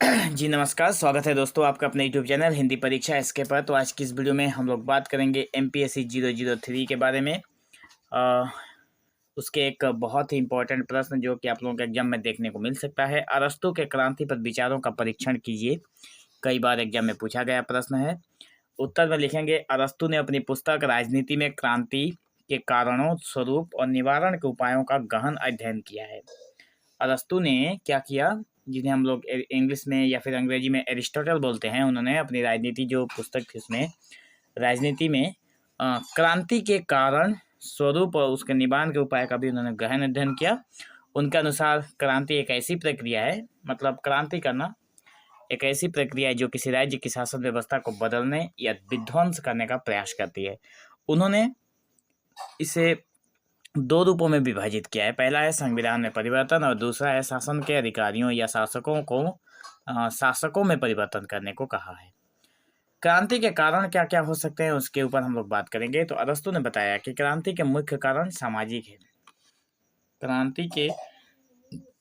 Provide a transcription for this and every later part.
जी नमस्कार, स्वागत है दोस्तों आपका अपने यूट्यूब चैनल हिंदी परीक्षा एसके पर। तो आज की इस वीडियो में हम लोग बात करेंगे एमपीएससी 003 के बारे में। अ, उसके एक बहुत ही इम्पोर्टेंट प्रश्न जो कि आप लोगों के एग्जाम में देखने को मिल सकता है। अरस्तू के क्रांति पर विचारों का परीक्षण कीजिए। कई बार एग्जाम में पूछा गया प्रश्न है। उत्तर में लिखेंगे, अरस्तू ने अपनी पुस्तक राजनीति में क्रांति के कारणों, स्वरूप और निवारण के उपायों का गहन अध्ययन किया है। अरस्तू ने क्या किया, जिन्हें हम लोग इंग्लिश में या फिर अंग्रेजी में एरिस्टोटल बोलते हैं, उन्होंने अपनी राजनीति जो पुस्तक थी उसमें राजनीति में क्रांति के कारण, स्वरूप और उसके निवारण के उपाय का भी उन्होंने गहन अध्ययन किया। उनके अनुसार क्रांति एक ऐसी प्रक्रिया है, मतलब क्रांति करना एक ऐसी प्रक्रिया है जो किसी राज्य की शासन व्यवस्था को बदलने या विध्वंस करने का प्रयास करती है। उन्होंने इसे दो रूपों में विभाजित किया है। पहला है संविधान में परिवर्तन और दूसरा है शासन के अधिकारियों या शासकों में परिवर्तन करने को कहा है। क्रांति के कारण क्या क्या हो सकते हैं उसके ऊपर हम लोग बात करेंगे। तो अरस्तू ने बताया कि क्रांति के मुख्य कारण सामाजिक है। क्रांति के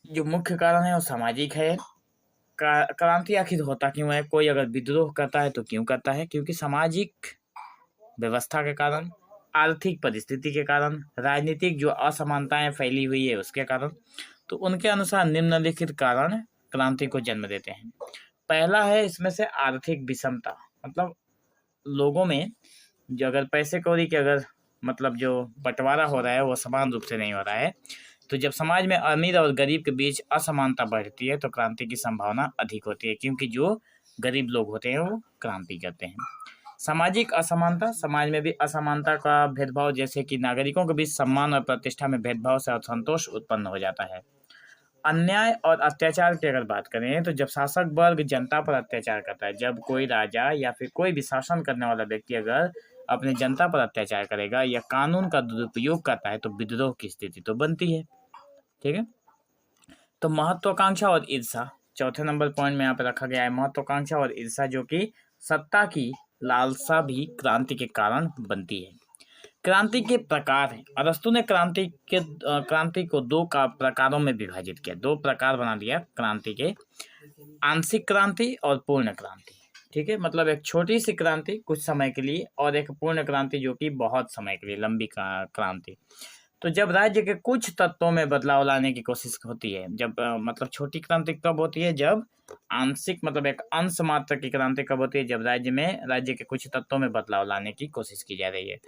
जो मुख्य कारण है वो सामाजिक है। क्रांति आखिर होता क्यों है? कोई अगर विद्रोह करता है तो क्यों करता है? क्योंकि सामाजिक व्यवस्था के कारण, आर्थिक परिस्थिति के कारण, राजनीतिक जो असमानताएं फैली हुई है उसके कारण। तो उनके अनुसार निम्नलिखित कारण क्रांति को जन्म देते हैं। पहला है इसमें से आर्थिक विषमता, मतलब लोगों में जो अगर पैसे कौड़ी के अगर मतलब जो बंटवारा हो रहा है वो समान रूप से नहीं हो रहा है। तो जब समाज में अमीर और गरीब के बीच असमानता बढ़ती है तो क्रांति की संभावना अधिक होती है, क्योंकि जो गरीब लोग होते हैं वो क्रांति करते हैं। सामाजिक असमानता, समाज में भी असमानता का भेदभाव, जैसे कि नागरिकों के बीच सम्मान और प्रतिष्ठा में भेदभाव से असंतोष उत्पन्न हो जाता है। अन्याय और अत्याचार की अगर बात करें तो जब शासक वर्ग जनता पर अत्याचार करता है, जब कोई राजा या फिर कोई भी शासन करने वाला व्यक्ति अगर अपने जनता पर अत्याचार करेगा या कानून का दुरुपयोग करता है तो विद्रोह की स्थिति तो बनती है। ठीक है, तो महत्वाकांक्षा और ईर्षा चौथे नंबर पॉइंट में यहाँ पे रखा गया है। महत्वाकांक्षा और ईर्षा जो कि सत्ता की लालसा भी क्रांति के कारण बनती है। क्रांति के प्रकार हैं। अरस्तू ने क्रांति को दो प्रकारों में विभाजित किया, दो प्रकार बना दिया क्रांति के, आंशिक क्रांति और पूर्ण क्रांति। ठीक है, मतलब एक छोटी सी क्रांति कुछ समय के लिए और एक पूर्ण क्रांति जो कि बहुत समय के लिए, लंबी क्रांति। तो जब राज्य के कुछ तत्वों में बदलाव लाने की कोशिश होती है, जब मतलब छोटी क्रांति कब होती है? जब आंशिक मतलब एक अंश मात्र की क्रांति कब होती है? जब राज्य के कुछ तत्वों में बदलाव लाने की कोशिश की जा रही है।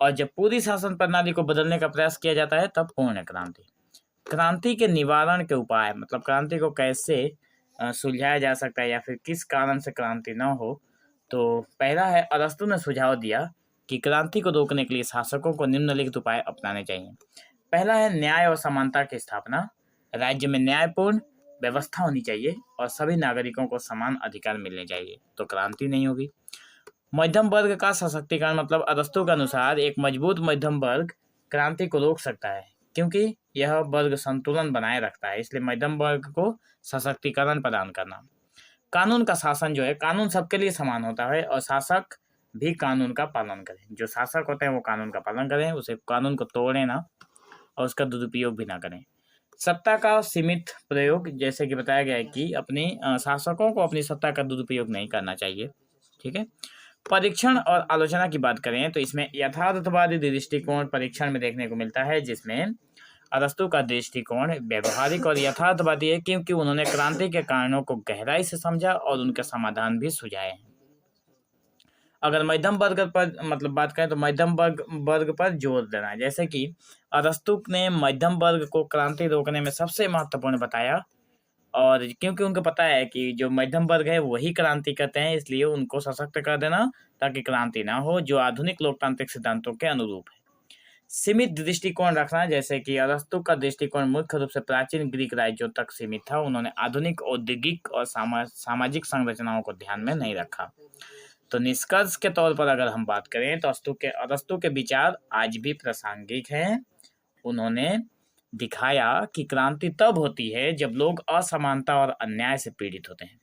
और जब पूरी शासन प्रणाली को बदलने का प्रयास किया जाता है तब पूर्ण क्रांति। क्रांति के निवारण के उपाय, मतलब क्रांति को कैसे सुलझाया जा सकता है या फिर किस कारण से क्रांति न हो। तो पहला है, अरस्तू ने सुझाव दिया कि क्रांति को रोकने के लिए शासकों को निम्नलिखित उपाय अपनाने चाहिए। पहला है न्याय और समानता की स्थापना। राज्य में न्यायपूर्ण व्यवस्था होनी चाहिए और सभी नागरिकों को समान अधिकार मिलने चाहिए, तो क्रांति नहीं होगी। मध्यम वर्ग का सशक्तिकरण, मतलब अरस्तू के अनुसार एक मजबूत मध्यम वर्ग क्रांति को रोक सकता है, क्योंकि यह वर्ग संतुलन बनाए रखता है, इसलिए मध्यम वर्ग को सशक्तिकरण प्रदान करना। कानून का शासन जो है, कानून सबके लिए समान होता है और शासक भी कानून का पालन करें। जो शासक होते हैं वो कानून का पालन करें, उसे कानून को तोड़े ना और उसका दुरुपयोग भी ना करें। सत्ता का सीमित प्रयोग, जैसे कि बताया गया है कि अपनी शासकों को अपनी सत्ता का दुरुपयोग नहीं करना चाहिए। ठीक है, परीक्षण और आलोचना की बात करें तो इसमें यथार्थवादी दृष्टिकोण परीक्षण में देखने को मिलता है, जिसमें अरस्तू का दृष्टिकोण व्यवहारिक और यथार्थवादी है, क्योंकि उन्होंने क्रांति के कारणों को गहराई से समझा और उनके समाधान भी सुझाए हैं। अगर मध्यम वर्ग पर मतलब बात करें तो मध्यम वर्ग पर जोर देना है, जैसे कि अरस्तू ने मध्यम वर्ग को क्रांति रोकने में सबसे महत्वपूर्ण बताया, और क्योंकि उनको पता है कि जो मध्यम वर्ग है वही क्रांति करते हैं, इसलिए उनको सशक्त कर देना ताकि क्रांति ना हो, जो आधुनिक लोकतांत्रिक सिद्धांतों के अनुरूप है। सीमित दृष्टिकोण रखना, जैसे कि अरस्तू का दृष्टिकोण मुख्य रूप से प्राचीन ग्रीक राज्यों तक सीमित था, उन्होंने आधुनिक औद्योगिक और सामाजिक संरचनाओं को ध्यान में नहीं रखा। तो निष्कर्ष के तौर पर अगर हम बात करें तो अरस्तू के विचार आज भी प्रासंगिक हैं। उन्होंने दिखाया कि क्रांति तब होती है जब लोग असमानता और अन्याय से पीड़ित होते हैं।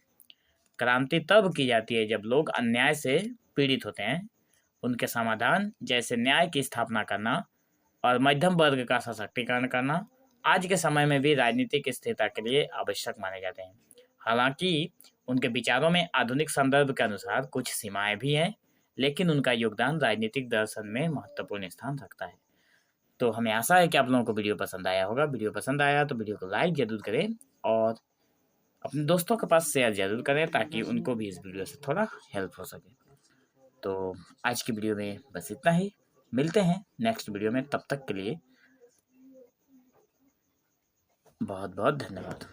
क्रांति तब की जाती है जब लोग अन्याय से पीड़ित होते हैं। उनके समाधान, जैसे न्याय की स्थापना करना और मध्यम वर्ग का सशक्तिकरण करना, आज के समय में भी राजनीतिक स्थिरता के लिए आवश्यक माने जाते हैं। हालांकि उनके विचारों में आधुनिक संदर्भ के अनुसार कुछ सीमाएं भी हैं, लेकिन उनका योगदान राजनीतिक दर्शन में महत्वपूर्ण स्थान रखता है। तो हमें आशा है कि आप लोगों को वीडियो पसंद आया होगा। वीडियो पसंद आया तो वीडियो को लाइक ज़रूर करें और अपने दोस्तों के पास शेयर ज़रूर करें ताकि उनको भी इस वीडियो से थोड़ा हेल्प हो सके। तो आज की वीडियो में बस इतना ही। मिलते हैं नेक्स्ट वीडियो में, तब तक के लिए बहुत बहुत धन्यवाद।